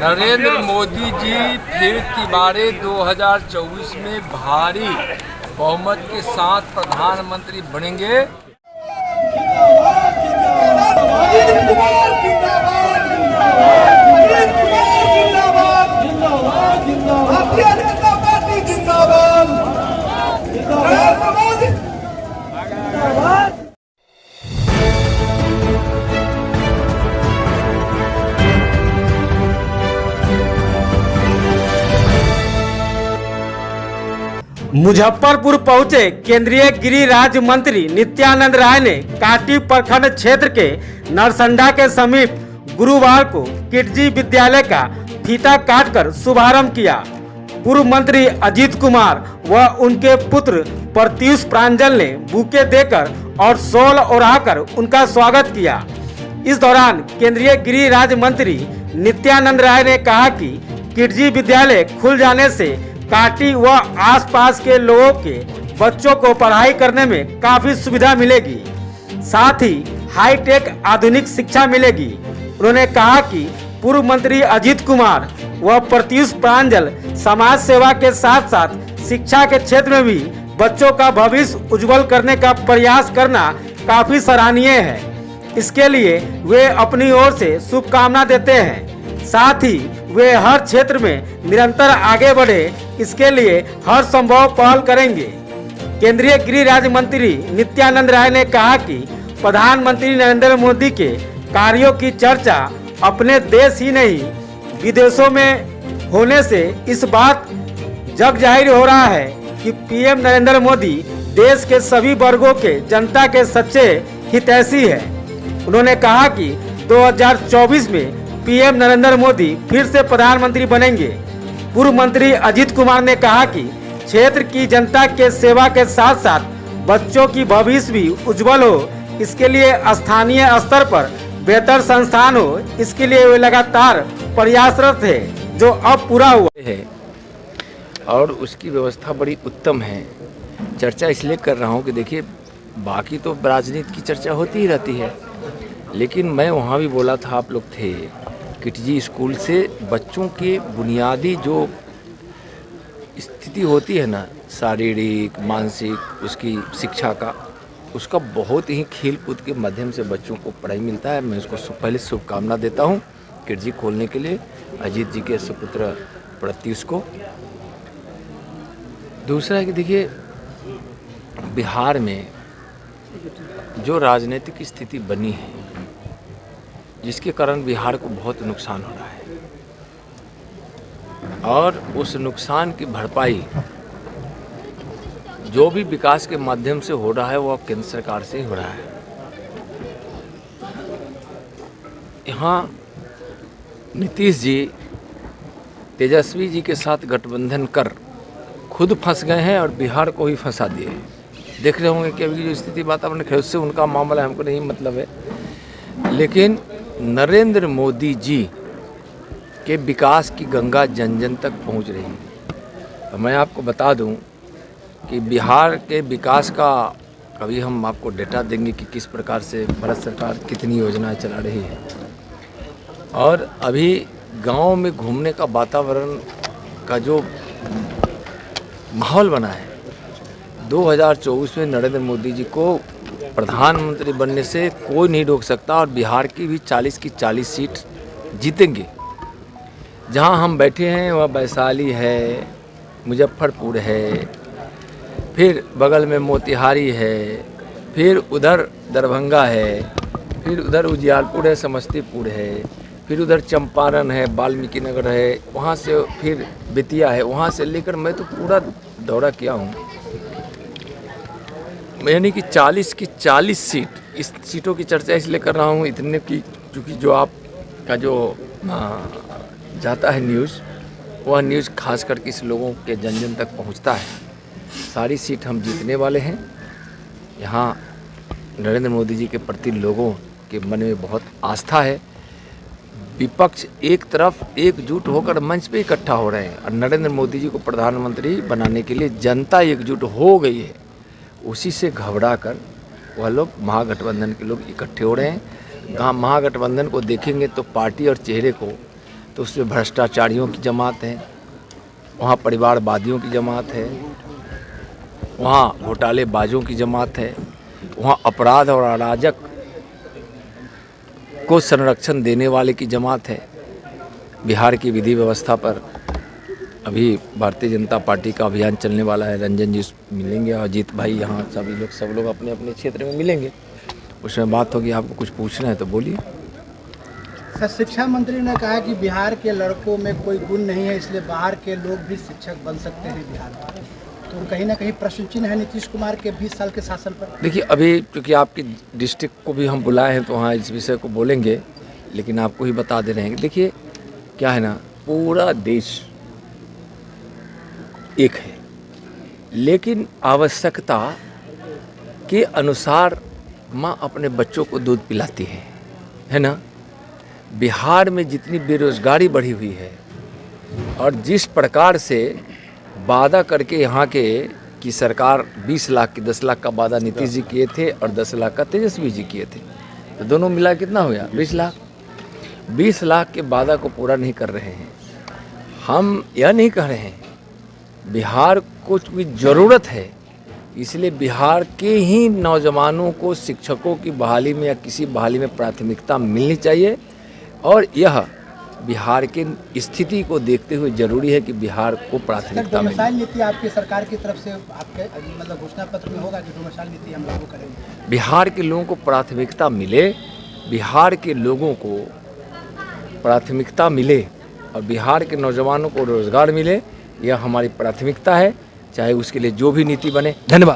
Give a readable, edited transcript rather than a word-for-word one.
नरेंद्र मोदी जी फिर तिबारे 2024 में भारी बहुमत के साथ प्रधानमंत्री बनेंगे। मुजफ्फरपुर पहुंचे केंद्रीय गृह राज्य मंत्री नित्यानंद राय ने काटी प्रखंड क्षेत्र के नरसंडा के समीप गुरुवार को किटजी विद्यालय का फीता काटकर शुभारंभ किया। पूर्व मंत्री अजीत कुमार व उनके पुत्र प्रत्युष प्रांजल ने बुके देकर और शॉल ओढ़ाकर उनका स्वागत किया। इस दौरान केंद्रीय गृह राज्य मंत्री नित्यानंद राय ने कहा कि किटजी विद्यालय खुल जाने से काटी व आसपास के लोगों के बच्चों को पढ़ाई करने में काफी सुविधा मिलेगी, साथ ही हाईटेक आधुनिक शिक्षा मिलेगी। उन्होंने कहा कि पूर्व मंत्री अजीत कुमार व प्रत्युष प्रांजल समाज सेवा के साथ साथ शिक्षा के क्षेत्र में भी बच्चों का भविष्य उज्जवल करने का प्रयास करना काफी सराहनीय है। इसके लिए वे अपनी ओर से शुभकामना देते हैं। साथ ही वे हर क्षेत्र में निरंतर आगे बढ़े, इसके लिए हर संभव पहल करेंगे। केंद्रीय गृह राज्य मंत्री नित्यानंद राय ने कहा कि प्रधानमंत्री नरेंद्र मोदी के कार्यों की चर्चा अपने देश ही नहीं विदेशों में होने से इस बात जग जाहिर हो रहा है कि पीएम नरेंद्र मोदी देश के सभी वर्गों के जनता के सच्चे हितैषी है। उन्होंने कहा कि 2024 में पीएम नरेंद्र मोदी फिर से प्रधानमंत्री बनेंगे। पूर्व मंत्री अजीत कुमार ने कहा कि क्षेत्र की जनता के सेवा के साथ साथ बच्चों की भविष्य भी उज्जवल हो, इसके लिए स्थानीय स्तर पर बेहतर संस्थान हो, इसके लिए वे लगातार प्रयासरत है, जो अब पूरा हुआ है और उसकी व्यवस्था बड़ी उत्तम है। चर्चा इसलिए कर रहा हूँ कि देखिए, बाकी तो राजनीति की चर्चा होती ही रहती है, लेकिन मैं वहाँ भी बोला था, आप लोग थे, किटजी स्कूल से बच्चों के बुनियादी जो स्थिति होती है ना, शारीरिक मानसिक उसकी शिक्षा का, उसका बहुत ही खेल कूद के माध्यम से बच्चों को पढ़ाई मिलता है। मैं उसको पहले शुभकामना देता हूँ किटजी खोलने के लिए अजीत जी के सुपुत्र प्रत्युष को। दूसरा है कि देखिए, बिहार में जो राजनीतिक स्थिति बनी है, जिसके कारण बिहार को बहुत नुकसान हो रहा है, और उस नुकसान की भरपाई जो भी विकास के माध्यम से हो रहा है वो अब केंद्र सरकार से ही हो रहा है। यहाँ नीतीश जी तेजस्वी जी के साथ गठबंधन कर खुद फंस गए हैं और बिहार को ही फंसा दिए हैं। देख रहे होंगे कि अभी जो स्थिति वातावरण है उससे उनका मामला हमको नहीं मतलब है, लेकिन नरेंद्र मोदी जी के विकास की गंगा जन जन तक पहुंच रही है। तो मैं आपको बता दूं कि बिहार के विकास का कभी हम आपको डेटा देंगे कि किस प्रकार से भारत सरकार कितनी योजनाएं चला रही है। और अभी गांव में घूमने का वातावरण का जो माहौल बना है, 2024 में नरेंद्र मोदी जी को प्रधानमंत्री बनने से कोई नहीं रोक सकता, और बिहार की भी 40 की 40 सीट जीतेंगे। जहां हम बैठे हैं वह वैशाली है, मुजफ्फरपुर है, फिर बगल में मोतिहारी है, फिर उधर दरभंगा है, फिर उधर उजियारपुर है, समस्तीपुर है, फिर उधर चंपारण है, वाल्मीकि नगर है, वहाँ से फिर बेतिया है, वहाँ से लेकर मैं तो पूरा दौरा किया हूँ। यानी कि 40 की 40 सीट, इस सीटों की चर्चा इसलिए कर रहा हूँ इतने की, क्योंकि जो आपका जो जाता है न्यूज़, वह न्यूज़ खास करके इस लोगों के जन जन तक पहुँचता है। सारी सीट हम जीतने वाले हैं। यहाँ नरेंद्र मोदी जी के प्रति लोगों के मन में बहुत आस्था है। विपक्ष एक तरफ एकजुट होकर मंच पे इकट्ठा हो रहे हैं और नरेंद्र मोदी जी को प्रधानमंत्री बनाने के लिए जनता एकजुट हो गई है। उसी से घबरा कर वह लोग महागठबंधन के लोग इकट्ठे हो रहे हैं। महागठबंधन को देखेंगे तो पार्टी और चेहरे को तो उसमें भ्रष्टाचारियों की जमात है, वहाँ परिवारवादियों की जमात है, वहाँ घोटालेबाजों की जमात है, वहाँ अपराध और अराजक को संरक्षण देने वाले की जमात है। बिहार की विधि व्यवस्था पर अभी भारतीय जनता पार्टी का अभियान चलने वाला है। रंजन जी मिलेंगे और अजीत भाई, यहाँ सभी लोग सब लोग अपने अपने क्षेत्र में मिलेंगे। उसमें बात होगी, आपको कुछ पूछना है तो बोलिए। सर, शिक्षा मंत्री ने कहा कि बिहार के लड़कों में कोई गुण नहीं है, इसलिए बाहर के लोग भी शिक्षक बन सकते हैं बिहार में। तो कहीं ना कहीं प्रश्न चिन्ह है नीतीश कुमार के 20 साल के शासन पर। देखिए, अभी क्योंकि आपकी डिस्ट्रिक्ट को भी हम बुलाए हैं तो वहाँ इस विषय को बोलेंगे, लेकिन आपको ही बता दे रहे हैं। देखिए क्या है ना, पूरा देश एक है, लेकिन आवश्यकता के अनुसार माँ अपने बच्चों को दूध पिलाती है ना। बिहार में जितनी बेरोजगारी बढ़ी हुई है और जिस प्रकार से वादा करके यहाँ के की सरकार 20 लाख की 10 लाख का वादा नीतीश जी किए थे और 10 लाख का तेजस्वी जी किए थे, तो दोनों मिला कितना हो गया? 20 लाख। 20 लाख के वादा को पूरा नहीं कर रहे हैं। हम यह नहीं कह रहे हैं, बिहार को भी ज़रूरत है, इसलिए बिहार के ही नौजवानों को शिक्षकों की बहाली में या किसी बहाली में प्राथमिकता मिलनी चाहिए। और यह बिहार की स्थिति को देखते हुए जरूरी है कि बिहार को प्राथमिकता मिले। डोमिसाइल नीति आपकी सरकार की तरफ से आपके मतलब घोषणा पत्र में होगा कि डोमिसाइल नीति हम लागू करेंगे। बिहार के लोगों को प्राथमिकता मिले, बिहार के लोगों को प्राथमिकता मिले और बिहार के नौजवानों को रोजगार मिले, यह हमारी प्राथमिकता है, चाहे उसके लिए जो भी नीति बने। धन्यवाद।